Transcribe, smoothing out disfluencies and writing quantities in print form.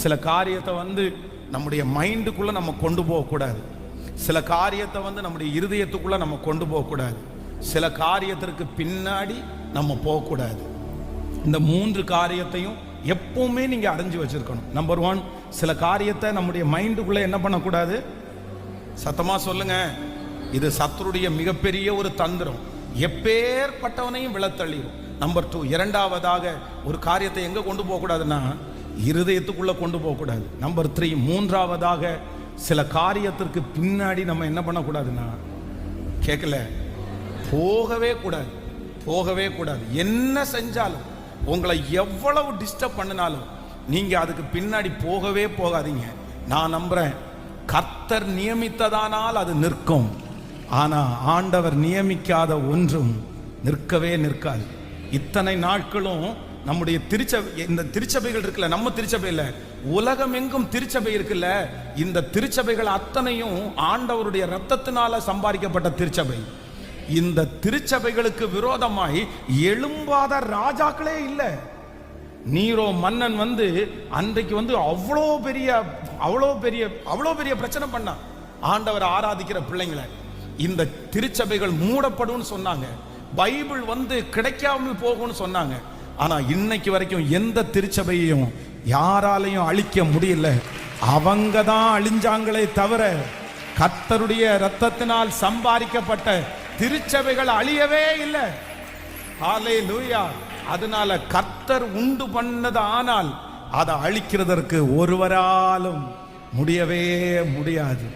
சில காரியத்தை நம்முடைய மைண்டுக்குள்ள நம்ம கொண்டு போகக்கூடாது. சில காரியத்தை நம்முடைய இருதயத்துக்குள்ள நம்ம கொண்டு போகக்கூடாது. சில காரியத்திற்கு பின்னாடி நம்ம போகக்கூடாது. இந்த 3 காரியத்தையும் எப்பவுமே நீங்க அறிஞ்சு வச்சிருக்கணும். நம்பர் 1, சில காரியத்தை நம்முடைய மைண்டுக்குள்ள என்ன பண்ணக்கூடாது? சத்தமா சொல்லுங்க. இது சத்துருடைய மிகப்பெரிய ஒரு தந்திரம். எப்பேற்பட்டவனையும் விழத்தள்ளிடும். நம்பர் 2, இரண்டாவதாக ஒரு காரியத்தை எங்க கொண்டு போகக்கூடாதுன்னா இருதயத்துக்குள்ள கொண்டு போகக்கூடாது. நம்பர் 3, மூன்றாவதாக சில காரியத்திற்கு பின்னாடி நம்ம என்ன பண்ணக்கூடாதுன்னா கேட்கல போகவே கூடாது. போகவே கூடாது. என்ன செஞ்சாலும் உங்களை எவ்வளவு டிஸ்டர்ப் பண்ணினாலும் நீங்க அதுக்கு பின்னாடி போகவே போகாதீங்க. நான் நம்புறேன், கர்த்தர் நியமித்ததானால் அது நிற்கும். ஆனா ஆண்டவர் நியமிக்காத ஒன்றும் நிற்கவே நிற்காது. இத்தனை நாட்களும் நம்முடைய இந்த திருச்சபைகள் இருக்குல்ல, நம்ம திருச்சபை இல்ல, உலகம் எங்கும் திருச்சபை இருக்குல்ல, இந்த திருச்சபைகள் அத்தனையும் ஆண்டவருடைய இரத்தத்தினால சம்பாதிக்கப்பட்ட திருச்சபை. இந்த திருச்சபைகளுக்கு விரோதமாய் எழும்பாத ராஜாக்களே இல்லை. நீரோ மன்னன் அன்றைக்கு அவ்வளோ பெரிய பிரச்சனை பண்ணான் ஆண்டவர் ஆராதிக்கிற பிள்ளைங்களை. இந்த திருச்சபைகள் மூடப்படும் சொன்னாங்க. பைபிள் கிடைக்காமல் போகும்னு சொன்னாங்க. ஆனா இன்னைக்கு வரைக்கும் எந்த திருச்சபையையும் யாராலையும் அழிக்க முடியல. அவங்க தான் அழிஞ்சாங்களே தவிர கர்த்தருடைய இரத்தத்தினால் சம்பாதிக்கப்பட்ட திருச்சபைகள் அழியவே இல்லை. ஹல்லேலூயா. அதனால கர்த்தர் உண்டு பண்ணது ஆனால் அதை அழிக்கிறதற்கு ஒருவராலும் முடியவே முடியாது.